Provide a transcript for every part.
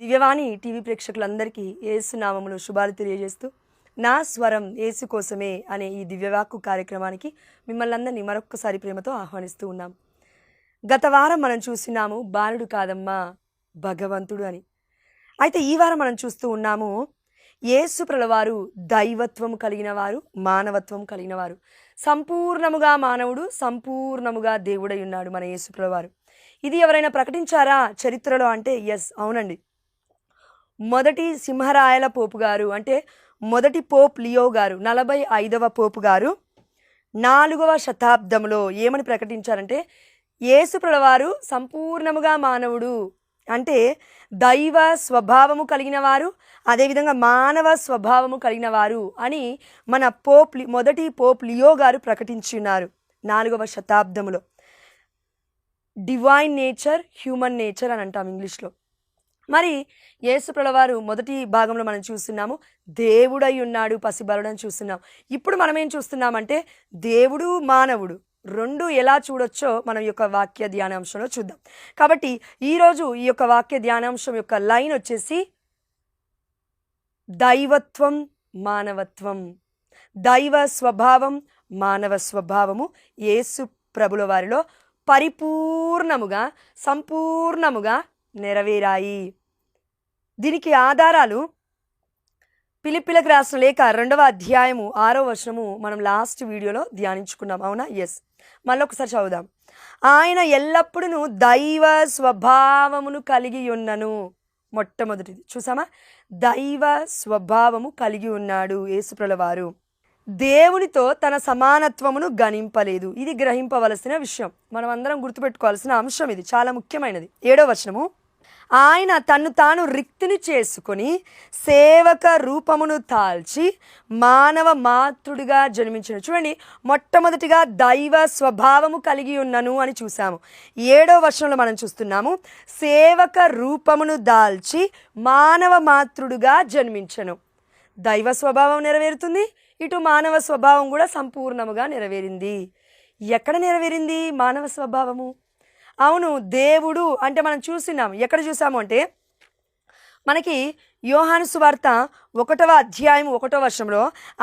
దివ్యవాణి TV ప్రేక్షకులందరికీ యేసు నామములో శుభాలు తెలియజేస్తూ నా స్వరం యేసు కోసమే అనే ఈ దివ్యవాక్కు కార్యక్రమానికి మిమ్మల్ని అందరినీ మరొక్కసారి ప్రేమతో ఆహ్వానిస్తూ ఉన్నాం. గత వారం మనం చూస్తున్నాము బాలుడు కాదమ్మా భగవంతుడు అని. అయితే ఈ వారం మనం చూస్తూ ఉన్నాము యేసు ప్రభువారు దైవత్వం కలిగిన వారు, మానవత్వం కలిగిన వారు. సంపూర్ణముగా మానవుడు, సంపూర్ణముగా దేవుడై ఉన్నాడు మన యేసు ప్రభువారు. ఇది ఎవరైనా ప్రకటించారా చరిత్రలో అంటే ఎస్, అవునండి. మొదటి సింహరాయల పోపు గారు అంటే మొదటి పోప్ లియో గారు, 45వ పోపు గారు 4వ శతాబ్దంలో ఏమని ప్రకటించారంటే యేసు ప్రభువారు సంపూర్ణముగా మానవుడు అంటే దైవ స్వభావము కలిగిన వారు, అదేవిధంగా మానవ స్వభావము కలిగిన వారు అని మన మొదటి పోప్ లియో గారు ప్రకటించున్నారు 4వ శతాబ్దంలో. డివైన్ నేచర్, హ్యూమన్ నేచర్ అని అంటాం ఇంగ్లీష్లో. మరి యేసు ప్రభువారు మొదటి భాగంలో మనం చూస్తున్నాము దేవుడై ఉన్నాడు పసిబలుడని చూస్తున్నాం. ఇప్పుడు మనం ఏం చూస్తున్నామంటే దేవుడు మానవుడు రెండు ఎలా చూడొచ్చో మనం ఈ యొక్క వాక్య ధ్యానాంశంలో చూద్దాం. కాబట్టి ఈరోజు ఈ యొక్క వాక్య ధ్యానాంశం యొక్క లైన్ వచ్చేసి దైవత్వం మానవత్వం, దైవ స్వభావం మానవ స్వభావము యేసు ప్రభుల వారిలో పరిపూర్ణముగా సంపూర్ణముగా నెరవేరాయి. దీనికి ఆధారాలు ఫిలిప్పీలకు రాసిన లేఖ 2వ అధ్యాయము 6వ వచనము మనం లాస్ట్ వీడియోలో ధ్యానించుకున్నాం, అవునా? ఎస్, మళ్ళొకసారి చదువుదాం. ఆయన ఎల్లప్పుడూ దైవ స్వభావమును కలిగి ఉన్నను. మొట్టమొదటిది చూసామా, దైవ స్వభావము కలిగి ఉన్నాడు యేసు ప్రభువారు. దేవునితో తన సమానత్వమును గణింపలేదు. ఇది గ్రహింపవలసిన విషయం, మనం అందరం గుర్తుపెట్టుకోవాల్సిన అంశం. ఇది చాలా ముఖ్యమైనది. 7వ వచనము, ఆయన తన్ను తాను రిక్తిని చేసుకొని సేవక రూపమును తాల్చి మానవ మాతృడిగా జన్మించిన. చూడండి, మొట్టమొదటిగా దైవ స్వభావము కలిగి ఉన్నను అని చూసాము. 7వ వచనంలో మనం చూస్తున్నాము సేవక రూపమును దాల్చి మానవ మాతృడుగా జన్మించను. దైవ స్వభావం నెరవేరుతుంది, ఇటు మానవ స్వభావం కూడా సంపూర్ణముగా నెరవేరింది. ఎక్కడ నెరవేరింది మానవ స్వభావము? అవును, దేవుడు అంటే మనం చూసినాం. ఎక్కడ చూసాము అంటే మనకి యోహాను సువార్త 1వ అధ్యాయం 1వ వచనంలో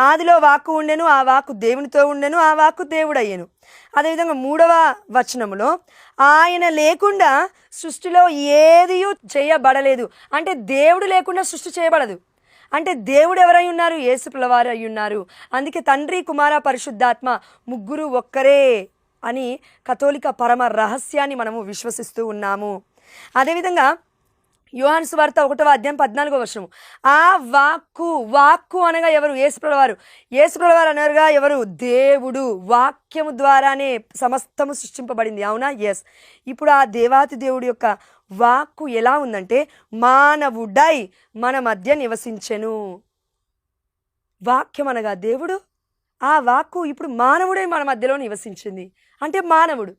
ఆదిలో వాక్కు ఉండెను, ఆ వాక్కు దేవునితో ఉండెను, ఆ వాక్కు దేవుడయ్యెను. అదేవిధంగా 3వ వచనంలో ఆయన లేకుండా సృష్టిలో ఏది చేయబడలేదు. అంటే దేవుడు లేకుండా సృష్టి చేయబడదు. అంటే దేవుడు ఎవరై ఉన్నారు? యేసు ప్రభువారు అయి ఉన్నారు. అందుకే తండ్రి కుమార పరిశుద్ధాత్మ ముగ్గురు ఒక్కరే అని కథోలిక పరమ రహస్యాన్ని మనము విశ్వసిస్తూ ఉన్నాము. అదేవిధంగా యోహాను సువార్త 1వ అధ్యాయం 14వ వచనం, ఆ వాక్కు అనగా ఎవరు? యేసు ప్రభువారు. యేసు ప్రభువారు అనగా ఎవరు? దేవుడు. వాక్యము ద్వారానే సమస్తము సృష్టింపబడింది, అవునా? ఎస్. ఇప్పుడు ఆ దేవాతి దేవుడి యొక్క వాక్కు ఎలా ఉందంటే మానవుడై మన మధ్య నివసించెను. వాక్యం అనగా దేవుడు, ఆ వాక్కు ఇప్పుడు మానవుడై మన మధ్యలో నివసించింది. అంటే మానవుడు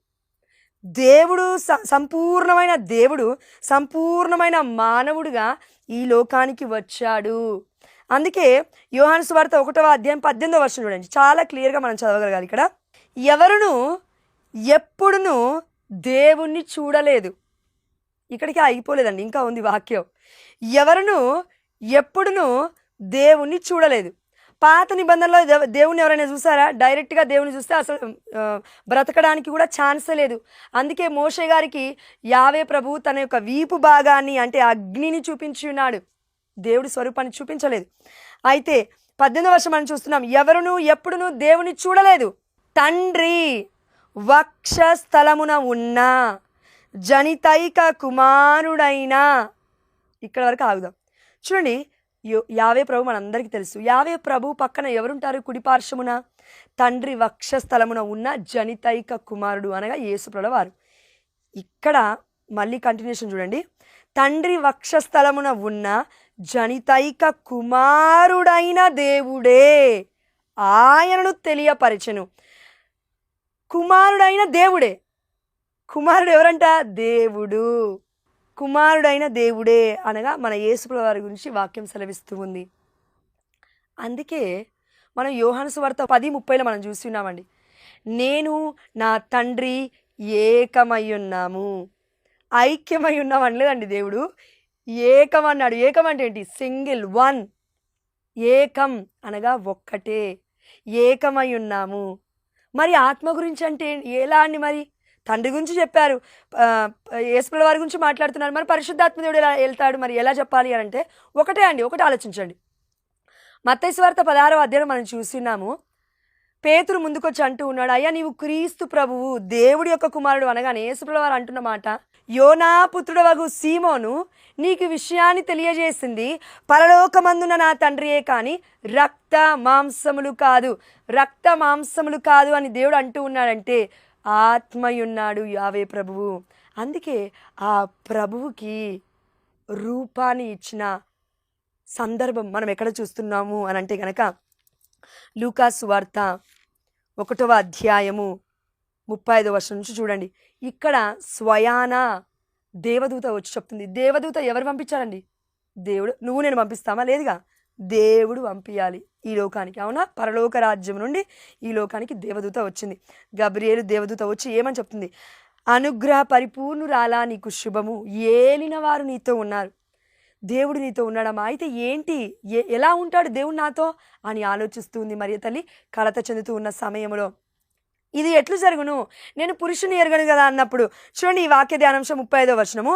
దేవుడు, సంపూర్ణమైన దేవుడు సంపూర్ణమైన మానవుడిగా ఈ లోకానికి వచ్చాడు. అందుకే యోహాను సువార్త 1వ అధ్యాయం 18వ వచనం చూడండి, చాలా క్లియర్గా మనం చదవగలగాలి. ఇక్కడ ఎవరును ఎప్పుడునూ దేవుణ్ణి చూడలేదు. ఇక్కడికి ఆగిపోలేదండి, ఇంకా ఉంది వాక్యం. ఎవరును ఎప్పుడునూ దేవుణ్ణి చూడలేదు. పాత నిబంధనలో దేవుణ్ణి ఎవరైనా చూసారా? డైరెక్ట్గా దేవుని చూస్తే అసలు బ్రతకడానికి కూడా ఛాన్సే లేదు. అందుకే మోషే గారికి యావే ప్రభు తన యొక్క వీపు భాగాన్ని అంటే అగ్నిని చూపించి ఉన్నాడు, దేవుడి స్వరూపాన్ని చూపించలేదు. అయితే 18వ వచనం మనం చూస్తున్నాం, ఎవరును ఎప్పుడునూ దేవుని చూడలేదు, తండ్రి వక్షస్థలమున ఉన్న జనితైక కుమారుడైన. ఇక్కడ వరకు ఆగుదాం. చూడండి, యావే ప్రభు మనందరికీ తెలుసు. యావే ప్రభు పక్కన ఎవరుంటారు? కుడి పార్శ్వమున తండ్రి వక్షస్థలమున ఉన్న జనితైక కుమారుడు అనగా యేసు ప్రభువారు. ఇక్కడ మళ్ళీ కంటిన్యూషన్ చూడండి, తండ్రి వక్షస్థలమున ఉన్న జనితైక కుమారుడైన దేవుడే ఆయనను తెలియపరచెను. కుమారుడైన దేవుడే. కుమారుడు ఎవరంట? దేవుడు. కుమారుడైన దేవుడే అనగా మన యేసు ప్రభువారి గురించి వాక్యం సెలవిస్తూ ఉంది. అందుకే మనం యోహాను సువార్త 10:30లో మనం చూస్తున్నామండి, నేను నా తండ్రి ఏకమై ఉన్నాము. ఐక్యమై ఉన్నాం అనలేదండి దేవుడు, ఏకం అన్నాడు. ఏకం అంటే ఏంటి? Single, one. ఏకం అనగా ఒక్కటే, ఏకమై ఉన్నాము. మరి ఆత్మ గురించి అంటే ఎలా అండి? మరి తండ్రి గురించి చెప్పారు, యేసుప్రభుల వారి గురించి మాట్లాడుతున్నారు. మరి పరిశుద్ధాత్మ దేవుడు ఎలా వెళ్తాడు? మరి ఎలా చెప్పాలి అని అంటే ఒకటే అండి. ఒకటి ఆలోచించండి. మత్తయి సువార్త 16వ అధ్యాయం మనం చూస్తున్నాము. పేతురు ముందుకొచ్చి అంటూ ఉన్నాడు, అయ్యా నీవు క్రీస్తు ప్రభువు, దేవుడి యొక్క కుమారుడు అనగానే యేసుప్రభుల వారు అంటున్న మాట, యోనా పుత్రుడవగు సీమోను, నీకు విషయాన్ని తెలియజేసింది పరలోకమందున నా తండ్రియే కానీ రక్త మాంసములు కాదు. రక్త మాంసములు కాదు అని దేవుడు అంటూ ఉన్నాడంటే ఆత్మయున్నాడు యావే ప్రభువు. అందుకే ఆ ప్రభువుకి రూపాన్ని ఇచ్చిన సందర్భం మనం ఎక్కడ చూస్తున్నాము అని అంటే కనుక లూకా సువార్త 1వ అధ్యాయము 35వ వచనం నుంచి చూడండి. ఇక్కడ స్వయాన దేవదూత వచ్చి చెప్తుంది. దేవదూత ఎవరు పంపించారండి? దేవుడు. నువ్వు నేను పంపిస్తామా? లేదుగా, దేవుడు పంపించాలి ఈ లోకానికి. అవునా? పరలోక రాజ్యం నుండి ఈ లోకానికి దేవదూత వచ్చింది. గబ్రియేలు దేవదూత వచ్చి ఏమని చెప్తుంది? అనుగ్రహ పరిపూర్ణురాలా, నీకు శుభము, ఏలిన వారు నీతో ఉన్నారు. దేవుడు నీతో ఉన్నాడమ్మా. అయితే ఏంటి, ఎలా ఉంటాడు దేవుడు నాతో అని ఆలోచిస్తుంది మరియ తల్లి కలత చెందుతూ ఉన్న సమయంలో. ఇది ఎట్లు జరుగును, నేను పురుషుని ఎరగను కదా అన్నప్పుడు చూడండి ఈ వాక్య ధ్యానాంశం 35వ వచనము.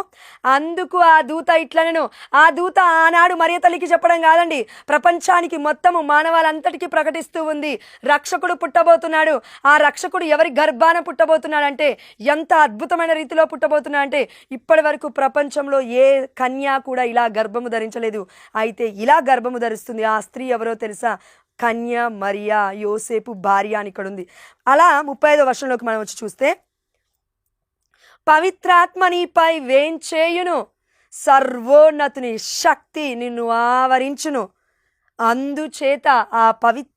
అందుకు ఆ దూత ఇట్లనెను. ఆ దూత ఆనాడు మరియ తల్లికి చెప్పడం కాదండి, ప్రపంచానికి మొత్తము మానవాళంతటికీ ప్రకటిస్తూ ఉంది, రక్షకుడు పుట్టబోతున్నాడు. ఆ రక్షకుడు ఎవరి గర్భాన పుట్టబోతున్నాడంటే, ఎంత అద్భుతమైన రీతిలో పుట్టబోతున్నాడంటే ఇప్పటి వరకు ప్రపంచంలో ఏ కన్య కూడా ఇలా గర్భము ధరించలేదు. అయితే ఇలా గర్భము ధరిస్తుంది. ఆ స్త్రీ ఎవరో తెలుసా? కన్య మరియా, యోసేపు భార్య అని ఇక్కడ ఉంది. అలా 35వ వచనంలోకి మనం వచ్చి చూస్తే, పవిత్రాత్మ నీపై వేంచేయును, సర్వోన్నతుని శక్తి నిన్ను ఆవరించును, అందుచేత ఆ పవిత్ర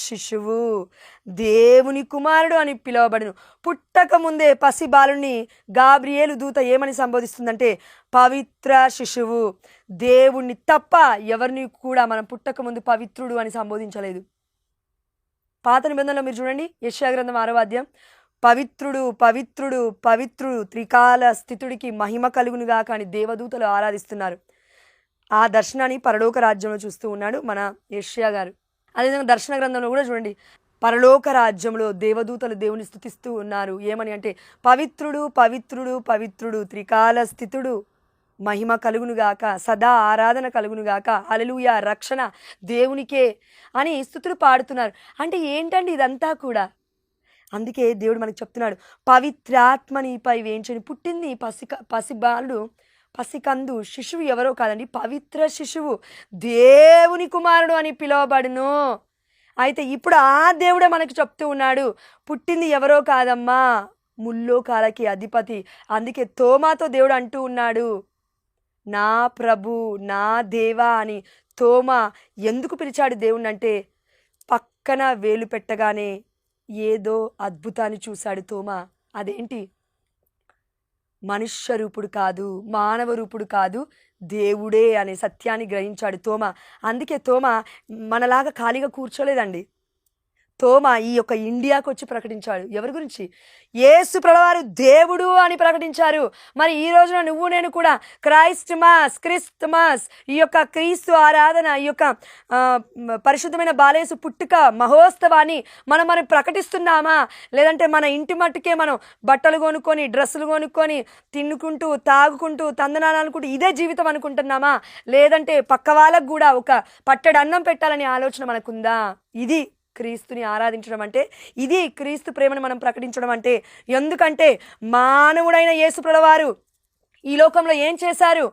శిశువు దేవుని కుమారుడు అని పిలువబడును. పుట్టక ముందే పసిబాలుని గాబ్రియేలు దూత ఏమని సంబోధిస్తుందంటే, పవిత్ర శిశువు. దేవుణ్ణి తప్ప ఎవరిని కూడా మనం పుట్టక ముందు పవిత్రుడు అని సంబోధించలేదు. పాత నిబంధనలో మీరు చూడండి, యెషయా గ్రంథం 6వ అధ్యాయం, పవిత్రుడు పవిత్రుడు పవిత్రుడు త్రికాల స్థితుడికి మహిమ కలుగునుగా కానీ దేవదూతలు ఆరాధిస్తున్నారు. ఆ దర్శనాన్ని పరలోక రాజ్యంలో చూస్తూ ఉన్నాడు మన యెషయా గారు. అదేవిధంగా దర్శన గ్రంథంలో కూడా చూడండి, పరలోక రాజ్యంలో దేవదూతలు దేవుని స్తుతిస్తూ ఉన్నారు. ఏమని అంటే, పవిత్రుడు పవిత్రుడు పవిత్రుడు త్రికాల స్థితుడు, మహిమ కలుగునుగాక, సదా ఆరాధన కలుగునుగాక, హల్లెలూయా, రక్షణ దేవునికే అని స్తుతులు పాడుతున్నారు. అంటే ఏంటండి ఇదంతా కూడా? అందుకే దేవుడు మనకు చెప్తున్నాడు, పవిత్రాత్మ నీపై వేంచని. పుట్టింది పసిబాలుడు, పసికందు, శిశువు ఎవరో కాదండి, పవిత్ర శిశువు, దేవుని కుమారుడు అని పిలువబడును. అయితే ఇప్పుడు ఆ దేవుడే మనకు చెప్తూ ఉన్నాడు, పుట్టింది ఎవరో కాదమ్మా, ముల్లోకాలకి అధిపతి. అందుకే తోమాతో దేవుడు అంటూ ఉన్నాడు, నా ప్రభు నా దేవా అని. తోమా ఎందుకు పిలిచాడు దేవుణ్ణి అంటే, పక్కన వేలు పెట్టగానే ఏదో అద్భుతాన్ని చూశాడు తోమా. అదేంటి? మనుష్య రూపుడు కాదు, మానవ రూపుడు కాదు, దేవుడే అనే సత్యాన్ని గ్రహించాడు తోమా. అందుకే తోమా మనలాగా ఖాళీగా కూర్చోలేదండి. తోమా ఈ యొక్క ఇండియాకు వచ్చి ప్రకటించాడు. ఎవరి గురించి? యేసు ప్రభువారు దేవుడు అని ప్రకటించారు. మరి ఈ రోజున నువ్వు నేను కూడా క్రిస్మస్, ఈ యొక్క క్రీస్తు ఆరాధన, ఈ యొక్క పరిశుద్ధమైన బాలయేసు పుట్టుక మహోత్సవాన్ని మనం ప్రకటిస్తున్నామా? లేదంటే మన ఇంటి మట్టుకే మనం బట్టలు కొనుక్కొని, డ్రెస్సులు కొనుక్కొని, తిన్నుకుంటూ తాగుకుంటూ తందనాలు అనుకుంటూ ఇదే జీవితం అనుకుంటున్నామా? లేదంటే పక్క వాళ్ళకు కూడా ఒక పట్టెడు అన్నం పెట్టాలనే ఆలోచన మనకుందా? ఇది క్రీస్తుని ఆరాధించడం అంటే, ఇది క్రీస్తు ప్రేమను మనం ప్రకటించడం అంటే. ఎందుకంటే మానవుడైన యేసు ప్రభువారు ఈ లోకంలో ఏం చేశారు?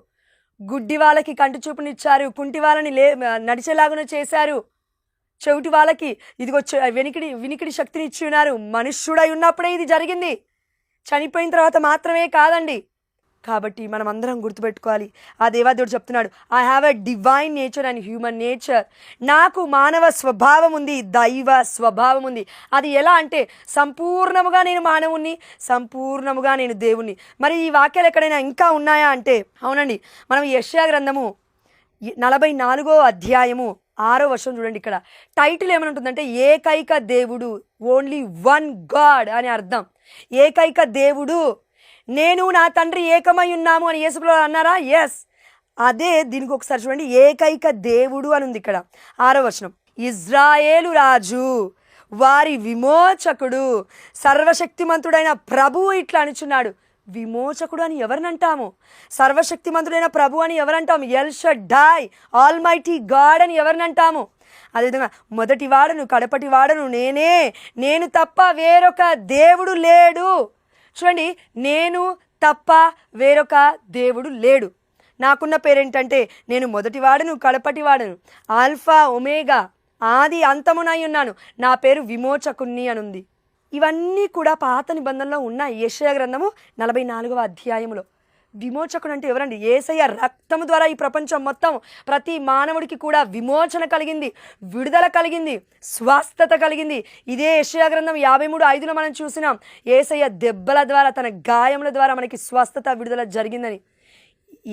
గుడ్డి వాళ్ళకి కంటి చూపునిచ్చారు, కుంటి వాళ్ళని నడిచేలాగున చేశారు, చెవిటి వాళ్ళకి ఇదిగో వినికిడి శక్తిని ఇచ్చి ఉన్నారు. మనుష్యుడై ఉన్నప్పుడే ఇది జరిగింది, చనిపోయిన తర్వాత మాత్రమే కాదండి. కాబట్టి మనం అందరం గుర్తుపెట్టుకోవాలి, ఆ దేవాదేవుడు చెప్తున్నాడు, I have a divine nature and human nature. నాకు మానవ స్వభావం ఉంది, దైవ స్వభావం ఉంది. అది ఎలా అంటే, సంపూర్ణముగా నేను మానవుణ్ణి, సంపూర్ణముగా నేను దేవుణ్ణి. మరి ఈ వాక్యాలు ఎక్కడైనా ఇంకా ఉన్నాయా అంటే, అవునండి. మనం యెషయా గ్రంథము 44వ అధ్యాయము 6వ వచనం చూడండి. ఇక్కడ టైటిల్ ఏమనుంటుందంటే, ఏకైక దేవుడు, ఓన్లీ వన్ గాడ్ అని అర్థం. ఏకైక దేవుడు, నేను నా తండ్రి ఏకమై ఉన్నాము అని యేసు ప్రభువు అన్నారా? ఎస్. అదే దీనికి ఒకసారి చూడండి, ఏకైక దేవుడు అని ఉంది ఇక్కడ 6వ వచనం. ఇజ్రాయేలు రాజు, వారి విమోచకుడు, సర్వశక్తిమంతుడైన ప్రభువు ఇట్లా అనుచున్నాడు. విమోచకుడు అని ఎవరినంటాము? సర్వశక్తిమంతుడైన ప్రభు అని ఎవరంటాము? ఎల్ షడ్డాయ్, ఆల్మైటీ గాడ్ అని ఎవరినంటాము? అదేవిధంగా మొదటి వాడను కడపటి వాడను నేనే, నేను తప్ప వేరొక దేవుడు లేడు. చూడండి, నేను తప్ప వేరొక దేవుడు లేడు. నాకున్న పేరేంటంటే నేను మొదటి వాడను కడపటి వాడను, ఆల్ఫా ఒమేగా, ఆది అంతమునై ఉన్నాను, నా పేరు విమోచకుణ్ణి అని ఉంది. ఇవన్నీ కూడా పాత నిబంధనలో ఉన్నాయి. యెషయా గ్రంథము 44వ అధ్యాయములో. విమోచకుడు అంటే ఎవరండి? యేసయ్య రక్తము ద్వారా ఈ ప్రపంచం మొత్తం ప్రతి మానవుడికి కూడా విమోచన కలిగింది, విడుదల కలిగింది, స్వస్థత కలిగింది. ఇదే యెషయా గ్రంథం 53:5లో మనం చూసినాం. యేసయ్య దెబ్బల ద్వారా, తన గాయముల ద్వారా మనకి స్వస్థత, విడుదల జరిగిందని.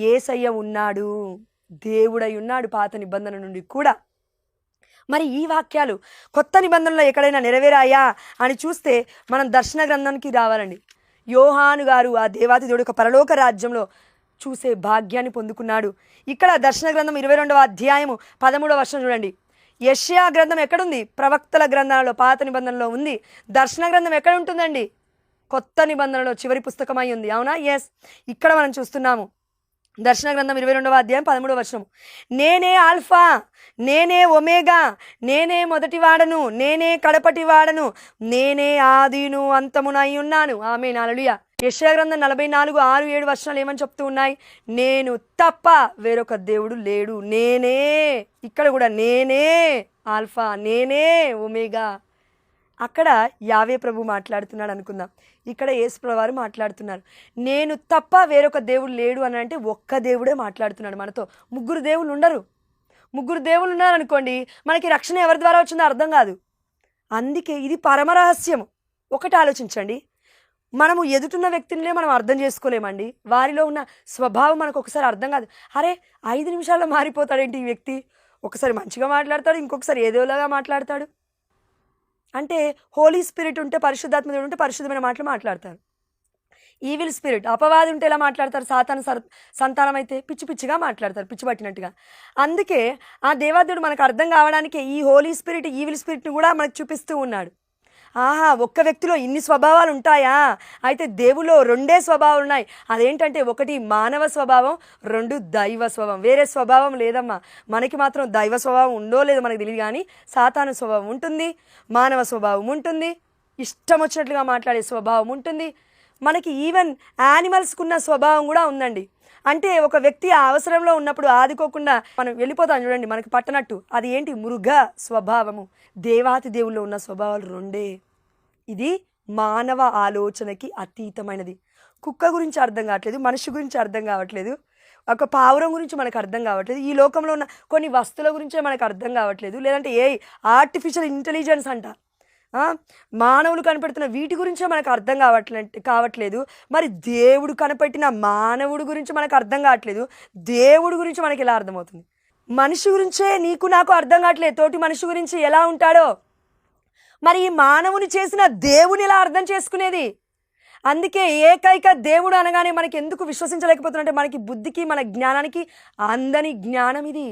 యేసయ్య ఉన్నాడు, దేవుడై ఉన్నాడు పాత నిబంధన నుండి కూడా. మరి ఈ వాక్యాలు కొత్త నిబంధనలో ఎక్కడైనా నెరవేరాయా అని చూస్తే మనం దర్శన గ్రంథానికి రావాలండి. యోహాను గారు ఆ దేవాతి దేవుడు యొక్క పరలోక రాజ్యంలో చూసే భాగ్యాన్ని పొందుకున్నాడు. ఇక్కడ దర్శన గ్రంథం 22వ అధ్యాయము 13వ వచనం చూడండి. యెషయా గ్రంథం ఎక్కడుంది? ప్రవక్తల గ్రంథాలలో పాత నిబంధనలో ఉంది. దర్శన గ్రంథం ఎక్కడ ఉంటుందండి? కొత్త నిబంధనలో చివరి పుస్తకమై ఉంది. అవునా? ఎస్. ఇక్కడ మనం చూస్తున్నాము దర్శన గ్రంథం 22వ అధ్యాయం 13వ వచనం. నేనే ఆల్ఫా, నేనే ఒమేగా, నేనే మొదటి వాడను, నేనే కడపటి వాడను, నేనే ఆదిను అంతమునై ఉన్నాను. ఆమేన్, హల్లెలూయా. యెషయా గ్రంథం 44:6-7 వచనాలు ఏమని చెప్తూ ఉన్నాయి? నేను తప్ప వేరొక దేవుడు లేడు, నేనే. ఇక్కడ కూడా నేనే ఆల్ఫా, నేనే ఒమేగా. అక్కడ యావే ప్రభు మాట్లాడుతున్నాడు అనుకుందాం, ఇక్కడ యేసు ప్రభు వారు మాట్లాడుతున్నారు. నేను తప్ప వేరొక దేవుడు లేడు అని అంటే ఒక్క దేవుడే మాట్లాడుతున్నాడు మనతో. ముగ్గురు దేవుళ్ళు ఉండరు. ముగ్గురు దేవుళ్ళు ఉన్నారనుకోండి, మనకి రక్షణ ఎవరి ద్వారా వచ్చిందో అర్థం కాదు. అందుకే ఇది పరమరహస్యం. ఒకటి ఆలోచించండి, మనము ఎదుటిన్న వ్యక్తినిలే మనం అర్థం చేసుకోలేమండి. వారిలో ఉన్న స్వభావం మనకు ఒకసారి అర్థం కాదు. అరే 5 నిమిషాల్లో మారిపోతాడేంటి ఈ వ్యక్తి? ఒకసారి మంచిగా మాట్లాడతాడు, ఇంకొకసారి ఏదోలాగా మాట్లాడతాడు. అంటే హోలీ స్పిరిట్ ఉంటే, పరిశుద్ధాత్మ దేవుడు ఉంటే పరిశుద్ధమైన మాటలు మాట్లాడతారు. ఈవిల్ స్పిరిట్, అపవాది ఉంటే ఎలా మాట్లాడతారు? సాతాను సంతానం అయితే పిచ్చి పిచ్చిగా మాట్లాడతారు, పిచ్చి పట్టినట్టుగా. అందుకే ఆ దేవాదేవుడు మనకు అర్థం కావడానికి ఈ హోలీ స్పిరిట్, ఈవిల్ స్పిరిట్ని కూడా మనకు చూపిస్తూ ఉన్నాడు. ఆహా, ఒక్క వ్యక్తిలో ఇన్ని స్వభావాలు ఉంటాయా? అయితే దేవులో 2 స్వభావాలు ఉన్నాయి. అదేంటంటే 1 మానవ స్వభావం, 2 దైవ స్వభావం. వేరే స్వభావం లేదమ్మా. మనకి మాత్రం దైవ స్వభావం ఉందో లేదో మనకు తెలియదు, కానీ సాతాను స్వభావం ఉంటుంది, మానవ స్వభావం ఉంటుంది, ఇష్టం వచ్చినట్లుగా మాట్లాడే స్వభావం ఉంటుంది. మనకి ఈవెన్ యానిమల్స్కున్న స్వభావం కూడా ఉందండి. అంటే ఒక వ్యక్తి ఆ అవసరంలో ఉన్నప్పుడు ఆదుకోకుండా మనం వెళ్ళిపోతాం చూడండి, మనకి పట్టనట్టు. అది ఏంటి? మృగ స్వభావము. దేవాతి దేవుల్లో ఉన్న స్వభావాలు 2. ఇది మానవ ఆలోచనకి అతీతమైనది. కుక్క గురించి అర్థం కావట్లేదు, మనిషి గురించి అర్థం కావట్లేదు, ఒక పావురం గురించి మనకు అర్థం కావట్లేదు, ఈ లోకంలో ఉన్న కొన్ని వస్తువుల గురించే మనకు అర్థం కావట్లేదు, లేదంటే ఆర్టిఫిషియల్ ఇంటెలిజెన్స్ అంట, మానవులు కనిపెడుతున్న వీటి గురించే మనకు అర్థం కావట్లేదు. మరి దేవుడు కనిపెట్టిన మానవుడి గురించి మనకు అర్థం కావట్లేదు. దేవుడి గురించి మనకి ఎలా అర్థమవుతుంది? మనిషి గురించే నీకు నాకు అర్థం కావట్లేదు, తోటి మనిషి గురించి ఎలా ఉంటాడో. మరి ఈ మానవుని చేసిన దేవుని ఎలా అర్థం చేసుకునేది? అందుకే ఏకైక దేవుడు అనగానే మనకి ఎందుకు విశ్వసించలేకపోతున్నంటే మనకి బుద్ధికి, మన జ్ఞానానికి అందని జ్ఞానం ఇది.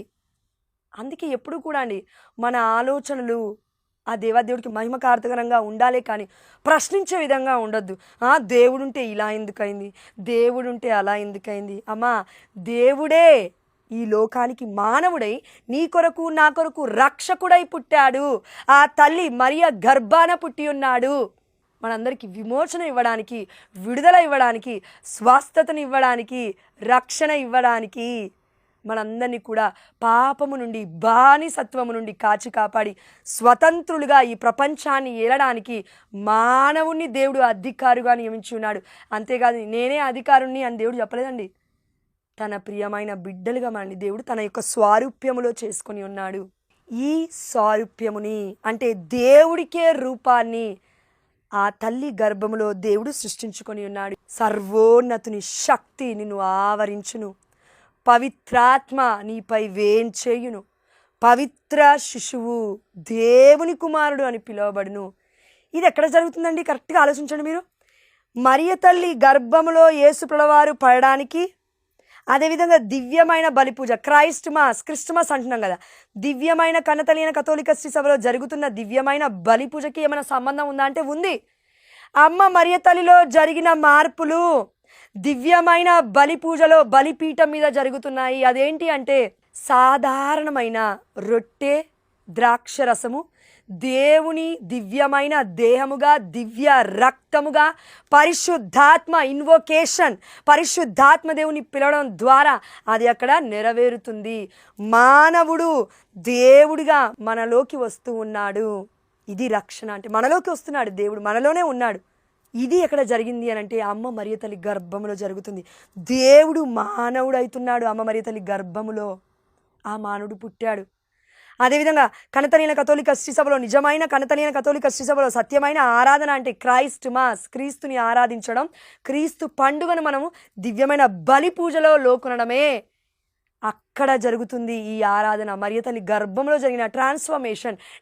అందుకే ఎప్పుడు కూడా అండి మన ఆలోచనలు ఆ దేవాదేవుడికి మహిమకార్థకరంగా ఉండాలే కానీ ప్రశ్నించే విధంగా ఉండొద్దు. దేవుడుంటే ఇలా ఎందుకైంది, దేవుడుంటే అలా ఎందుకైంది? అమ్మా, దేవుడే ఈ లోకానికి మానవుడై నీ కొరకు నా కొరకు రక్షకుడై పుట్టాడు. ఆ తల్లి మరియ గర్భాన పుట్టి ఉన్నాడు. మనందరికీ విమోచన ఇవ్వడానికి, విడుదల ఇవ్వడానికి, స్వస్థతను ఇవ్వడానికి, రక్షణ ఇవ్వడానికి, మనందరినీ కూడా పాపము నుండి, బానిసత్వము నుండి కాచి కాపాడి స్వతంత్రులుగా ఈ ప్రపంచాన్ని ఏలడానికి మానవుణ్ణి దేవుడు అధికారిగా నియమించి ఉన్నాడు. అంతేకాదు నేనే అధికారుణ్ణి అని దేవుడు చెప్పలేదండి. తన ప్రియమైన బిడ్డలుగా మనల్ని దేవుడు తన యొక్క స్వారూప్యములో చేసుకొని ఉన్నాడు. ఈ స్వారూప్యముని అంటే దేవుడికే రూపాన్ని ఆ తల్లి గర్భములో దేవుడు సృష్టించుకొని ఉన్నాడు. సర్వోన్నతుని శక్తి నిన్ను ఆవరించును, పవిత్రాత్మ నీపై వేంచేయును, పవిత్ర శిశువు దేవుని కుమారుడు అని పిలువబడును. ఇది ఎక్కడ జరుగుతుందండి? కరెక్ట్గా ఆలోచించండి మీరు. మరియ తల్లి గర్భములో యేసు ప్రభువారు పడడానికి అదేవిధంగా దివ్యమైన బలిపూజ, క్రిస్టమస్ అంటున్నాం కదా. దివ్యమైన కన్నతల్లి కథోలిక శ్రీ సభలో జరుగుతున్న దివ్యమైన బలిపూజకి ఏమైనా సంబంధం ఉందా అంటే ఉంది. అమ్మ మరియ తల్లిలో జరిగిన మార్పులు దివ్యమైన బలిపూజలో బలిపీఠం మీద జరుగుతున్నాయి. అదేంటి అంటే సాధారణమైన రొట్టె, ద్రాక్షరసము దేవుని దివ్యమైన దేహముగా, దివ్య రక్తముగా, పరిశుద్ధాత్మ ఇన్వోకేషన్, పరిశుద్ధాత్మ దేవుని పిలవడం ద్వారా అది అక్కడ నెరవేరుతుంది. మానవుడు దేవుడిగా మనలోకి వస్తూ ఉన్నాడు. ఇది రక్షణ అంటే మనలోకి వస్తున్నాడు, దేవుడు మనలోనే ఉన్నాడు. ఇది ఎక్కడ జరిగింది అని అంటే అమ్మ మరియ తల్లి గర్భములో జరుగుతుంది. దేవుడు మానవుడు అవుతున్నాడు అమ్మ మరియ తల్లి గర్భములో. ఆ మానవుడు పుట్టాడు. అదేవిధంగా కనతనీయ కథోలిక శ్రీ సభలో, నిజమైన కనతనీయ కథోలిక శ్రీ సభలో సత్యమైన ఆరాధన అంటే క్రీస్తుని ఆరాధించడం, క్రీస్తు పండుగను మనము ధార్మికమైన బలి పూజలో లోకొనడమే అక్కడ జరుగుతుంది. ఈ ఆరాధన మరియ తల్లి గర్భంలో జరిగిన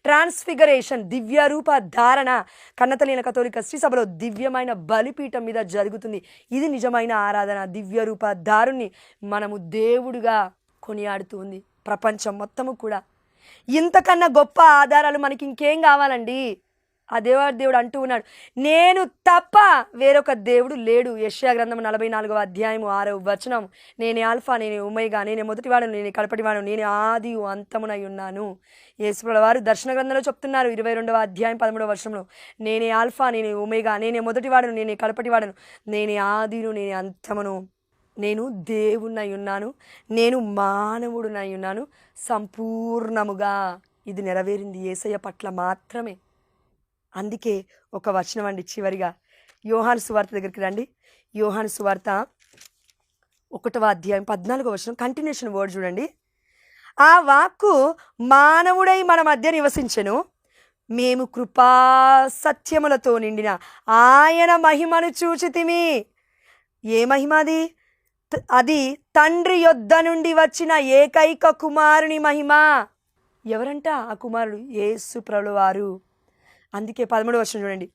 ట్రాన్స్ఫిగరేషన్, దివ్య రూప ధారణ కన్నతల్లి కథోలిక శ్రీ సభలో దివ్యమైన బలిపీఠం మీద జరుగుతుంది. ఇది నిజమైన ఆరాధన. దివ్య రూప ధారుణ్ణి మనము దేవుడుగా కొనియాడుతూ ఉంది ప్రపంచం మొత్తము కూడా. ఇంతకన్నా గొప్ప ఆధారాలు మనకి ఇంకేం కావాలండి? ఆ దేవుడు అంటూ ఉన్నాడు, నేను తప్ప వేరొక దేవుడు లేడు. యెషయా గ్రంథం 44వ అధ్యాయము 6వ వచనం. నేనే ఆల్ఫా, నేనే ఒమేగా, నేనే మొదటివాడు, నేనే కడపటివాడు, నేనే ఆది అంతమునై ఉన్నాను. యేసుప్రభుల వారు దర్శన గ్రంథంలో చెప్తున్నారు 22వ అధ్యాయం 13వ వచనంలో, నేనే ఆల్ఫా, నేనే ఒమేగా, నేనే మొదటివాడను, నేనే కడపటివాడను, నేనే ఆదిను, నేనే అంతమును. నేను దేవుణ్ణై ఉన్నాను, నేను మానవుడునై ఉన్నాను సంపూర్ణముగా. ఇది నెరవేరింది యేసయ్య పట్ల మాత్రమే. అందుకే ఒక వచనం అండి చివరిగా యోహాను సువార్త దగ్గరికి రండి. యోహాను సువార్త 1వ అధ్యాయం 14వ వచనం, కంటిన్యూషన్ వర్డ్ చూడండి. ఆ వాక్కు మానవుడై మన మధ్య నివసించెను, మేము కృపా సత్యములతో నిండిన ఆయన మహిమను చూచితిమి. ఏ మహిమ అది? అది తండ్రి యొద్ద నుండి వచ్చిన ఏకైక కుమారుని మహిమ. ఎవరంట ఆ కుమారుడు? యేసు ప్రభుల వారు. అందుకే 13వ వచనం చూడండి,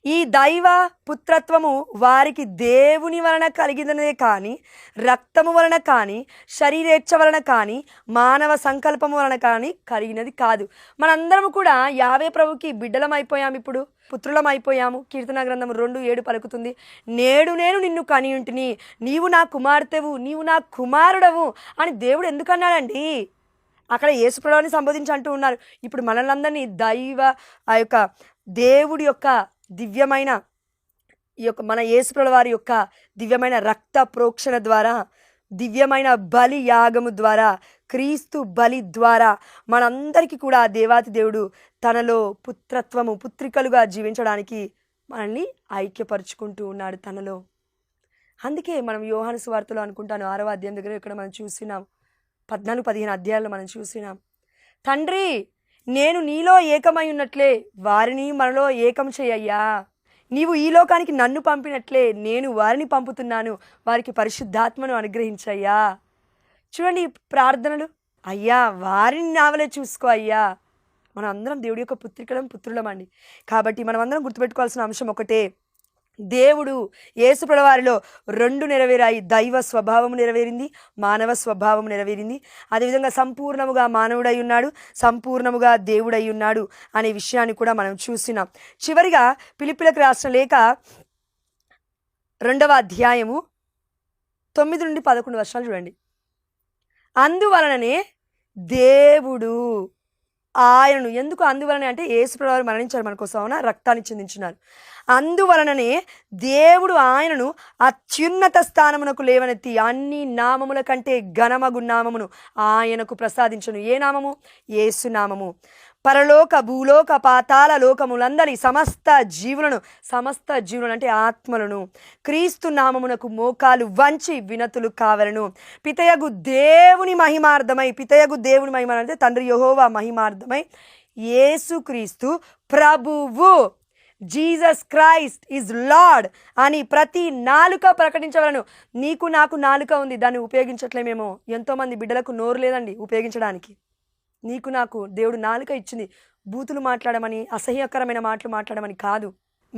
ఈ దైవ పుత్రత్వము వారికి దేవుని వలన కలిగినదే కానీ, రక్తము వలన కానీ, శరీరేచ్ఛ వలన కానీ, మానవ సంకల్పము వలన కానీ కలిగినది కాదు. మనందరం కూడా యావే ప్రభుకి బిడ్డలం అయిపోయాము, ఇప్పుడు పుత్రులం అయిపోయాము. కీర్తన గ్రంథం 2:7 పలుకుతుంది, నేడు నేను నిన్ను కనియుంటిని, నీవు నా కుమార్తెవు, నీవు నా కుమారుడవు అని దేవుడు ఎందుకన్నాడండి? అక్కడ యేసుప్రభుని సంబోధించి అంటూ ఉన్నారు. ఇప్పుడు మనలందరినీ ఆ యొక్క దేవుడి యొక్క దివ్యమైన ఈ యొక్క మన యేసుప్రభుల వారి యొక్క దివ్యమైన రక్త ప్రోక్షణ ద్వారా, దివ్యమైన బలి యాగము ద్వారా, క్రీస్తు బలి ద్వారా మనందరికీ కూడా దేవాతి దేవుడు తనలో పుత్రికలుగా జీవించడానికి మనల్ని ఐక్యపరుచుకుంటూ ఉన్నాడు తనలో. అందుకే మనం యోహాను సువార్తలో అనుకుంటాను 6వ అధ్యాయం దగ్గర ఇక్కడ మనం చూసినాం, 14-15 అధ్యాయాల్లో మనం చూసినాం, తండ్రి నేను నీలో ఏకమై ఉన్నట్లే వారిని మనలో ఏకం చేయయ్యా, నీవు ఈ లోకానికి నన్ను పంపినట్లే నేను వారిని పంపుతున్నాను, వారికి పరిశుద్ధాత్మను అనుగ్రహించయ్యా. చూడండి ఈ ప్రార్థనలు, అయ్యా వారిని నావలే చూసుకో అయ్యా. మనం అందరం దేవుడి యొక్క పుత్రులం అండి. కాబట్టి మనం అందరం గుర్తుపెట్టుకోవాల్సిన అంశం ఒకటే, దేవుడు యేసుప్రభుల వారిలో 2 నెరవేరాయి. దైవ స్వభావము నెరవేరింది, మానవ స్వభావము నెరవేరింది. అదేవిధంగా సంపూర్ణముగా మానవుడై ఉన్నాడు, సంపూర్ణముగా దేవుడై ఉన్నాడు అనే విషయాన్ని కూడా మనం చూసినాం. చివరిగా ఫిలిప్పీలకు రాసిన లేఖ 2వ అధ్యాయము 9-11 వర్షాలు చూడండి. అందువలననే దేవుడు ఆయనను, ఎందుకు అందువలనే అంటే యేసుప్రభుల వారు మరణించారు మన కోసం, అవునా, రక్తాన్ని చిందించున్నారు. అందువలననే దేవుడు ఆయనను అత్యున్నత స్థానమునకు లేవనెత్తి అన్ని నామముల కంటే ఘనమగు నామమును ఆయనకు ప్రసాదించును. ఏ నామము? యేసు నామము. పరలోక భూలోక పాతాళ లోకములందరి సమస్త జీవులను అంటే ఆత్మలను క్రీస్తు నామమునకు మోకాలు వంచి వినతులు కావలను. పితయగు దేవుని మహిమార్థమై అంటే తండ్రి యెహోవా మహిమార్థమై యేసుక్రీస్తు ప్రభువు, జీసస్ క్రైస్ట్ ఈజ్ లార్డ్ అని ప్రతి నాలుక ప్రకటించవలను. నీకు నాకు నాలుక ఉంది, దాన్ని ఉపయోగించట్లేమేమో. ఎంతోమంది బిడ్డలకు నోరు లేదండి ఉపయోగించడానికి. నీకు నాకు దేవుడు నాలుక ఇచ్చింది, బూతులు మాట్లాడమని, అసహ్యకరమైన మాటలు మాట్లాడమని కాదు.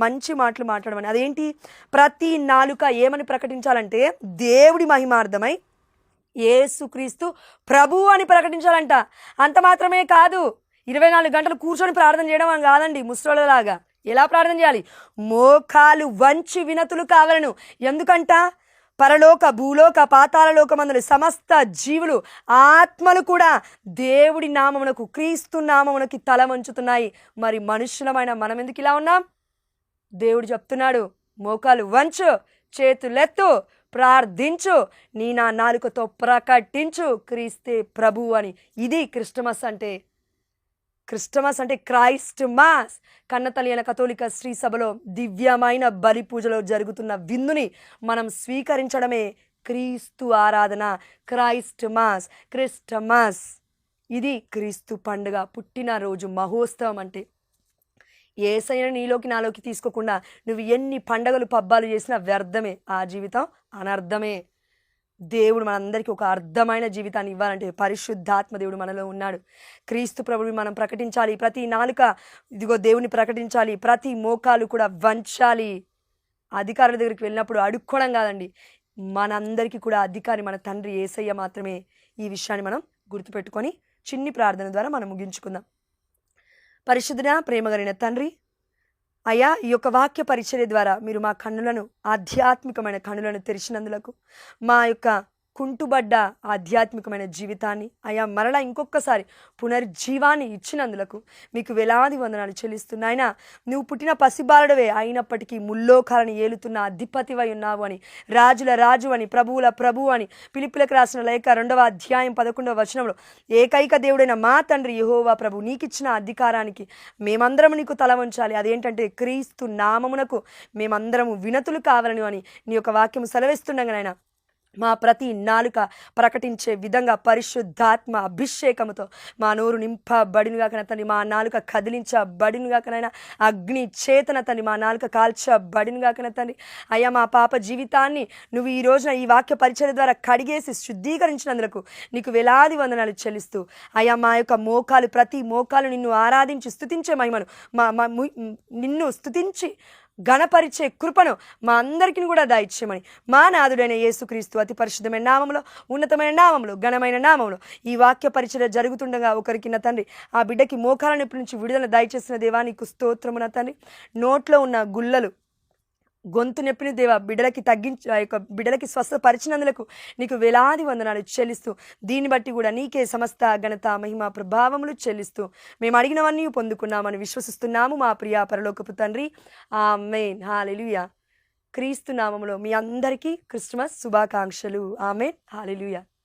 మంచి మాటలు మాట్లాడమని. అదేంటి? ప్రతి నాలుక ఏమని ప్రకటించాలంటే దేవుడి మహిమార్థమై యేసుక్రీస్తు ప్రభువు అని ప్రకటించాలంట. అంత మాత్రమే కాదు, 24 గంటలు కూర్చొని ప్రార్థన చేయడం అని కాదండి ముసలోళ్ళలాగా. ఎలా ప్రార్థన చేయాలి? మోకాలు వంచి వినతులు కావాలను. ఎందుకంట? పరలోక భూలోక పాతాళలోకమందులు సమస్త జీవులు ఆత్మలు కూడా దేవుడి నామమునకు క్రీస్తు నామమునకి తల వంచుతున్నాయి. మరి మనుషులమైన మనం ఎందుకు ఇలా ఉన్నాం? దేవుడు చెప్తున్నాడు, మోకాలు వంచు, చేతులెత్తు, ప్రార్థించు, నీ నా నాలుకతో ప్రకటించు క్రీస్తే ప్రభువు అని. ఇది క్రిస్టమస్ అంటే. క్రిస్టమస్ అంటే క్రైస్ట్ మాస్. కన్నతల్లి అయిన కథోలిక శ్రీ సభలో దివ్యమైన బలి పూజలో జరుగుతున్న విందుని మనం స్వీకరించడమే క్రీస్తు ఆరాధన, క్రైస్ట్ మాస్, క్రిస్టమస్. ఇది క్రీస్తు పండుగ, పుట్టినరోజు మహోత్సవం అంటే. యేసయ్యను నీలోకి నాలోకి తీసుకోకుండా నువ్వు ఎన్ని పండగలు పబ్బాలు చేసినా వ్యర్థమే, ఆ జీవితం అనర్థమే. దేవుడు మనందరికీ ఒక అర్థమైన జీవితాన్ని ఇవ్వాలంటే పరిశుద్ధాత్మ దేవుడు మనలో ఉన్నాడు. క్రీస్తు ప్రభువుని మనం ప్రకటించాలి. ప్రతి నాలుక ఇదిగో దేవుని ప్రకటించాలి. ప్రతి మోకాలు కూడా వంచాలి. అధికారుల దగ్గరికి వెళ్ళినప్పుడు అడుక్కోవడం కాదండి, మనందరికీ కూడా అధికారి మన తండ్రి యేసయ్య మాత్రమే. ఈ విషయాన్ని మనం గుర్తుపెట్టుకొని చిన్ని ప్రార్థన ద్వారా మనం ముగించుకుందాం. పరిశుద్ధుడా, ప్రేమగలిగిన తండ్రి, అయ్యా, ఈ యొక్క వాక్య పరిచర్య ద్వారా మీరు మా కన్నులను, ఆధ్యాత్మికమైన కన్నులను తెరిచినందులకు, మా యొక్క కుంటుబడ్డ ఆధ్యాత్మికమైన జీవితాన్ని అయ్యా మరలా ఇంకొకసారి పునర్జీవాన్ని ఇచ్చినందులకు మీకు వేలాది వందనాలు చెల్లిస్తున్నాయినా. నువ్వు పుట్టిన పసిబాలుడవే అయినప్పటికీ ముల్లోకాలను ఏలుతున్న అధిపతివై ఉన్నావు అని, రాజుల రాజు అని, ప్రభువుల ప్రభువు అని ఫిలిప్పీయులకు రాసిన లేఖ 2వ అధ్యాయం 11వ వచనంలో ఏకైక దేవుడైన మా తండ్రి యెహోవా ప్రభు నీకిచ్చిన అధికారానికి మేమందరం నీకు తల వంచాలి. అదేంటంటే క్రీస్తు నామమునకు మేమందరము వినతులు కావాలని అని నీ యొక్క వాక్యము సెలవిస్తుండగానైనా మా ప్రతి నాలుక ప్రకటించే విధంగా పరిశుద్ధాత్మ అభిషేకముతో మా నోరు నింపబడినగా తండ్రి, మా నాలుక కదిలించబడినగా కనైనా, అగ్ని చేతన తండ్రి మా నాలుక కాల్చబడినగా కన తండ్రి. అయ్యా, మా పాప జీవితాన్ని నువ్వు ఈ రోజున ఈ వాక్య పరిచర్య ద్వారా కడిగేసి శుద్ధీకరించినందుకు నీకు వేలాది వందనాలు చెల్లిస్తూ, అయ్యా మా యొక్క మోకాలు, ప్రతి మోకాలు నిన్ను ఆరాధించి స్తుతించే మహిమను, నిన్ను స్తుతించి గణపరిచే కృపను మా అందరికీ కూడా దాయిచ్చేయమని మా నాథుడైన యేసుక్రీస్తు అతి పరిశుద్ధమైన నామములో, ఉన్నతమైన నామములో, ఘనమైన నామములో ఈ వాక్య పరిచర్య జరుగుతుండగా ఒకరికి నా తండ్రి ఆ బిడ్డకి మోకాల నొప్పి నుంచి విడుదల దయచేసిన దేవా నీకు స్తోత్రము. నా తండ్రి, నోట్లో ఉన్న గుల్లలు, గొంతు నొప్పిని దేవా బిడ్డలకి ఆ యొక్క బిడ్డలకి స్వస్థపరిచినందులకు నీకు వేలాది వందనాలు చెల్లిస్తూ, దీన్ని బట్టి కూడా నీకే సమస్త ఘనత మహిమ ప్రభావములు చెల్లిస్తూ మేము అడిగినవన్నీ పొందుకున్నామని విశ్వసిస్తున్నాము మా ప్రియ పరలోకపు తండ్రి. ఆమేన్. హల్లెలూయా. క్రీస్తు నామములో మీ అందరికీ క్రిస్మస్ శుభాకాంక్షలు. ఆమేన్. హల్లెలూయా.